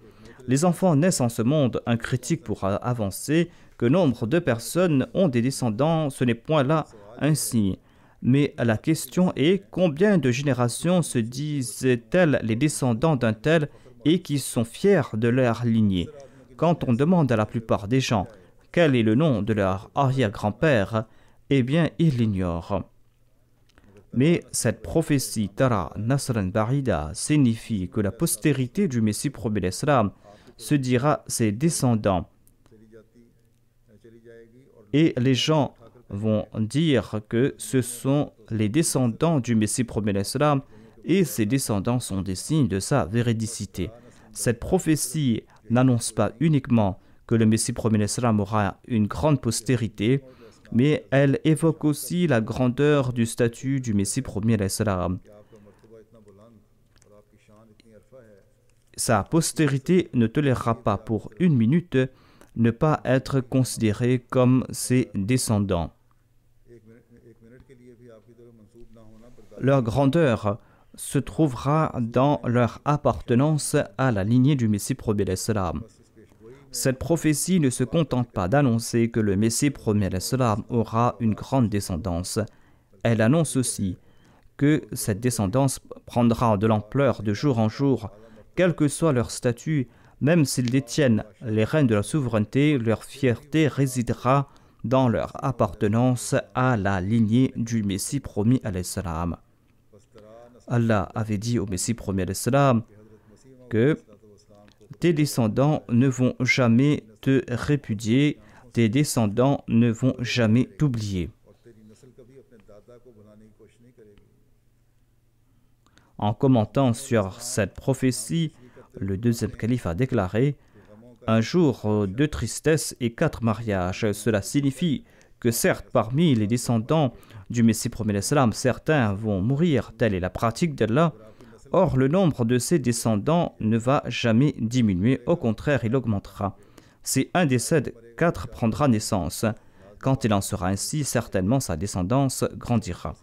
Les enfants naissent en ce monde. Un critique pourra avancer que nombre de personnes ont des descendants. Ce n'est point là un signe. Mais la question est combien de générations se disent-elles les descendants d'un tel et qui sont fiers de leur lignée. Quand on demande à la plupart des gens quel est le nom de leur arrière-grand-père, eh bien, ils l'ignorent. Mais cette prophétie Tara Nasran Barida signifie que la postérité du Messie premier l'Islam se dira ses descendants. Et les gens vont dire que ce sont les descendants du Messie premier l'Islam et ces descendants sont des signes de sa véridicité. Cette prophétie n'annonce pas uniquement que le Messie premier l'Islam aura une grande postérité, mais elle évoque aussi la grandeur du statut du Messie premier l'Islam. Sa postérité ne tolérera pas pour une minute ne pas être considérée comme ses descendants. Leur grandeur se trouvera dans leur appartenance à la lignée du Messie premier l'Islam. Cette prophétie ne se contente pas d'annoncer que le Messie premier l'Islam aura une grande descendance. Elle annonce aussi que cette descendance prendra de l'ampleur de jour en jour, quel que soit leur statut, même s'ils détiennent les rênes de la souveraineté, leur fierté résidera dans leur appartenance à la lignée du Messie promis à l'Islam. Allah avait dit au Messie promis à l'Islam que tes descendants ne vont jamais te répudier, tes descendants ne vont jamais t'oublier. En commentant sur cette prophétie, le deuxième calife a déclaré « Un jour de tristesse et 4 mariages ». Cela signifie que certes, parmi les descendants du Messie premier l'Islam, certains vont mourir, telle est la pratique d'Allah. Or, le nombre de ses descendants ne va jamais diminuer, au contraire, il augmentera. Si un décède, 4 prendra naissance. Quand il en sera ainsi, certainement sa descendance grandira.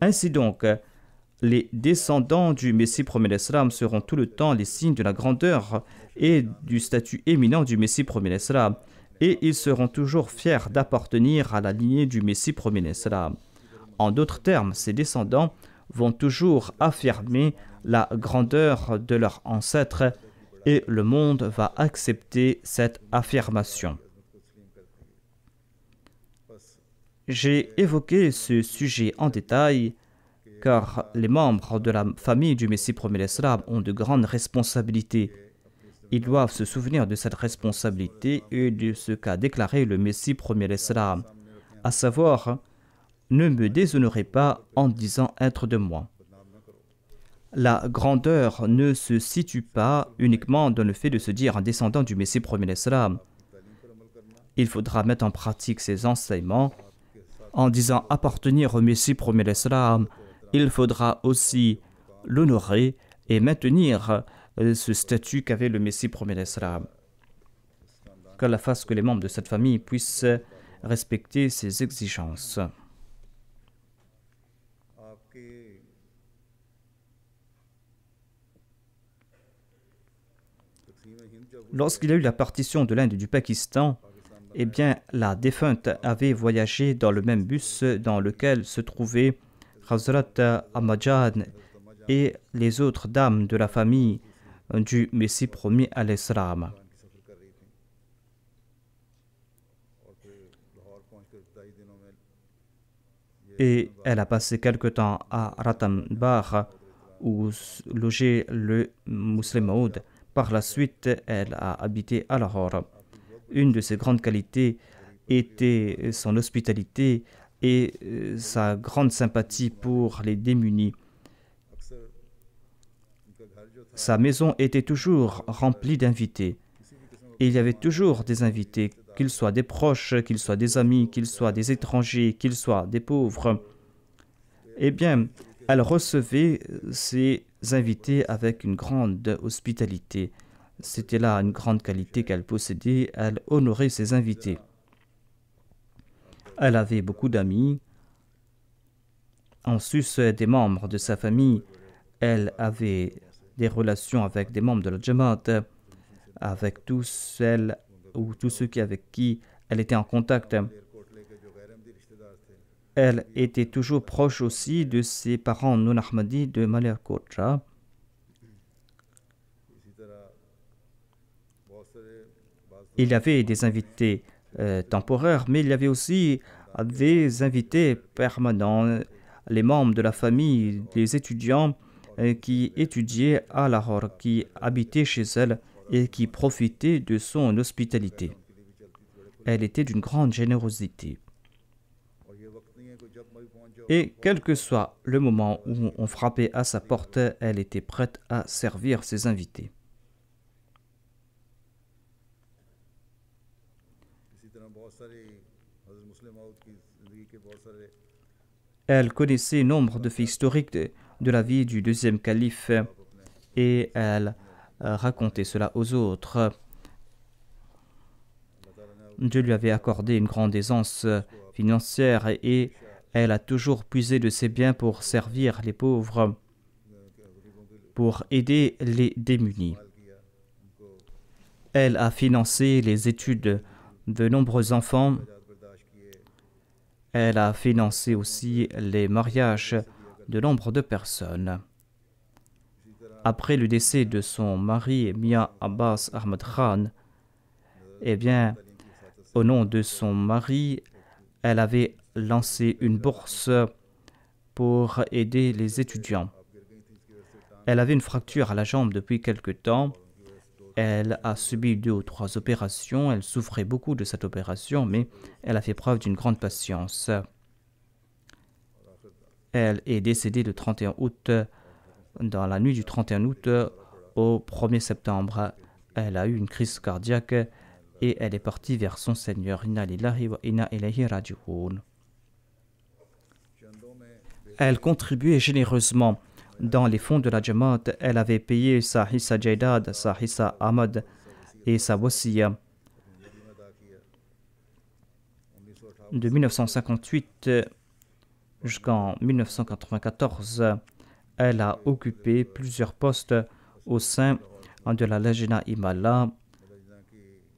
Ainsi donc, les descendants du Messie premier l'Islam seront tout le temps les signes de la grandeur et du statut éminent du Messie premier l'Islam, et ils seront toujours fiers d'appartenir à la lignée du Messie premier l'Islam. En d'autres termes, ces descendants vont toujours affirmer la grandeur de leurs ancêtres et le monde va accepter cette affirmation. J'ai évoqué ce sujet en détail car les membres de la famille du Messie premier l'Islam ont de grandes responsabilités. Ils doivent se souvenir de cette responsabilité et de ce qu'a déclaré le Messie premier l'Islam, à savoir « Ne me déshonorez pas en disant être de moi ». La grandeur ne se situe pas uniquement dans le fait de se dire un descendant du Messie premier l'Islam. Il faudra mettre en pratique ces enseignements en disant appartenir au Messie premier l'Islam. Il faudra aussi l'honorer et maintenir ce statut qu'avait le Messie premier l'Islam. Qu'Allah fasse que les membres de cette famille puissent respecter ces exigences. Lorsqu'il y a eu la partition de l'Inde et du Pakistan, eh bien, la défunte avait voyagé dans le même bus dans lequel se trouvaient Hazrat Ahmadjan et les autres dames de la famille du Messie promis à l'Islam. Et elle a passé quelque temps à Ratambar où logeait le Muslim Maud. Par la suite, elle a habité à Lahore. Une de ses grandes qualités était son hospitalité et sa grande sympathie pour les démunis. Sa maison était toujours remplie d'invités. Et il y avait toujours des invités, qu'ils soient des proches, qu'ils soient des amis, qu'ils soient des étrangers, qu'ils soient des pauvres. Eh bien, elle recevait ces invités avec une grande hospitalité. C'était là une grande qualité qu'elle possédait, elle honorait ses invités. Elle avait beaucoup d'amis. En sus des membres de sa famille, elle avait des relations avec des membres de la Jamaat, avec tous celles ou tous ceux avec qui elle était en contact. Elle était toujours proche aussi de ses parents non ahmadis de Malerkotra. Il y avait des invités temporaires, mais il y avait aussi des invités permanents, les membres de la famille, les étudiants qui étudiaient à Lahore, qui habitaient chez elle et qui profitaient de son hospitalité. Elle était d'une grande générosité. Et quel que soit le moment où on frappait à sa porte, elle était prête à servir ses invités. Elle connaissait nombre de faits historiques de la vie du deuxième calife et elle racontait cela aux autres. Dieu lui avait accordé une grande aisance financière et elle a toujours puisé de ses biens pour servir les pauvres, pour aider les démunis. Elle a financé les études de nombreux enfants. Elle a financé aussi les mariages de nombre de personnes. Après le décès de son mari, Mia Abbas Ahmad Khan, eh bien, au nom de son mari, elle avait lancé une bourse pour aider les étudiants. Elle avait une fracture à la jambe depuis quelque temps. Elle a subi 2 ou 3 opérations. Elle souffrait beaucoup de cette opération, mais elle a fait preuve d'une grande patience. Elle est décédée le 31 août. Dans la nuit du 31 août au 1er septembre, elle a eu une crise cardiaque et elle est partie vers son Seigneur. Inna lillahi wa inna ilayhi raji'un. Elle contribuait généreusement dans les fonds de la Jamaat. Elle avait payé sa hissa Jaidad, sa hissa Ahmad et sa wasiya. De 1958 jusqu'en 1994, elle a occupé plusieurs postes au sein de la Lajna Imala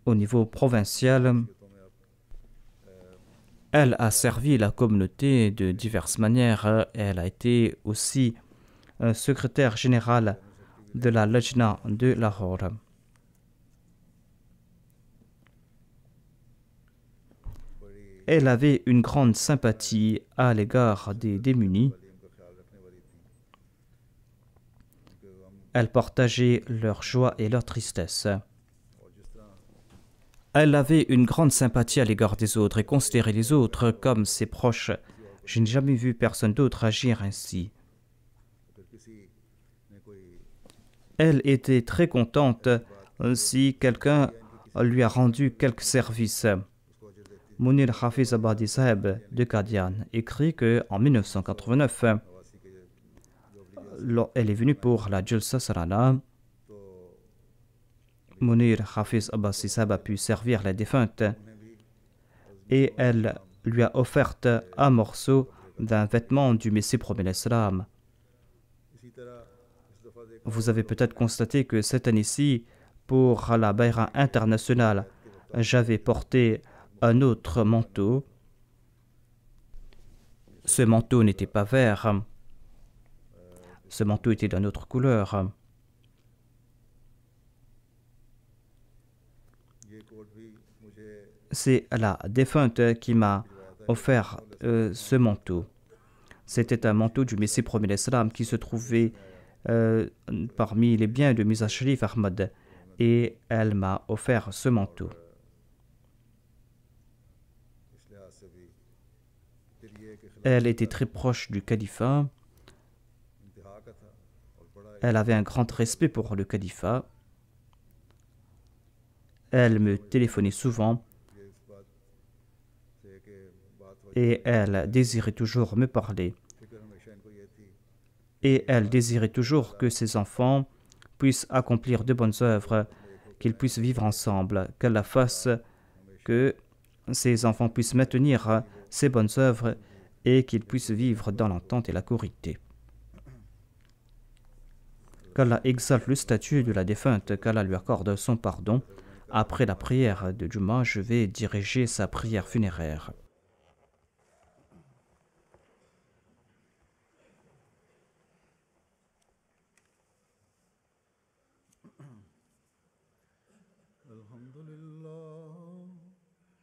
au niveau provincial. Elle a servi la communauté de diverses manières. Elle a été aussi secrétaire générale de la Lajna de Lahore. Elle avait une grande sympathie à l'égard des démunis. Elle partageait leur joie et leur tristesse. Elle avait une grande sympathie à l'égard des autres et considérait les autres comme ses proches. Je n'ai jamais vu personne d'autre agir ainsi. Elle était très contente si quelqu'un lui a rendu quelque service. Munir Hafiz Abadi Saheb de Qadian écrit qu'en 1989, elle est venue pour la Jalsa Sarana. Munir Hafiz Abadi Saheb a pu servir la défunte et elle lui a offert un morceau d'un vêtement du Messie promet l'Islam. Vous avez peut-être constaté que cette année-ci, pour la Bayra internationale, j'avais porté un autre manteau. Ce manteau n'était pas vert. Ce manteau était d'une autre couleur. C'est la défunte qui m'a offert ce manteau. C'était un manteau du Messie promet l'Islam qui se trouvait parmi les biens de Mirza Sharif Ahmad et elle m'a offert ce manteau. Elle était très proche du califat. Elle avait un grand respect pour le califat. Elle me téléphonait souvent et elle désirait toujours me parler. Et elle désirait toujours que ses enfants puissent accomplir de bonnes œuvres, qu'ils puissent vivre ensemble, qu'elle la fasse, que ses enfants puissent maintenir ses bonnes œuvres et qu'il puisse vivre dans l'entente et la corité. Qu'Allah exalte le statut de la défunte, qu'Allah lui accorde son pardon. Après la prière de Juma, je vais diriger sa prière funéraire.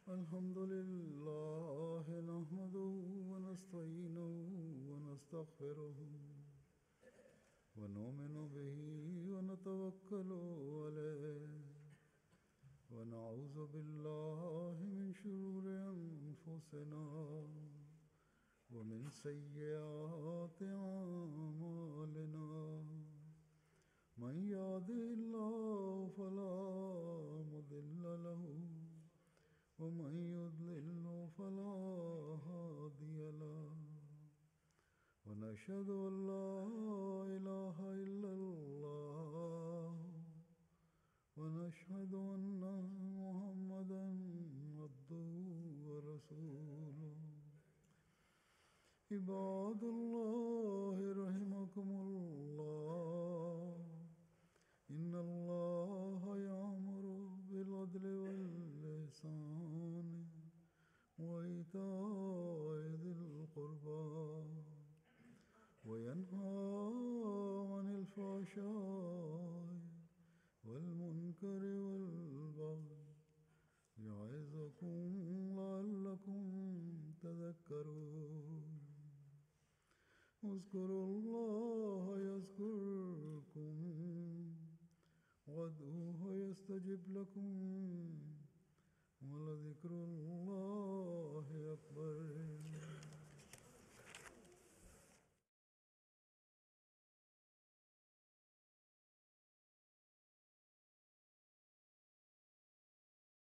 الحمد لله نحمده ونستعينه ونستغفره ونؤمن به ونتوكل عليه ونعوذ بالله من شرور أنفسنا ومن سيئات أعمالنا من يهده الله فلا مضل له ومن يضلل فلا هادي له ونشهد أن لا إله إلا الله ونشهد أن محمدا عبده ورسوله عباد الله رحمكم الله إن الله يأمر بالعدل والإحسان وإيتاء ذي القربى وينهى عن الفحشاء والمنكر والبغي يعظكم لعلكم تذكرون اذكروا الله يذكركم وادعوه يستجب لكم ولذكر الله أكبر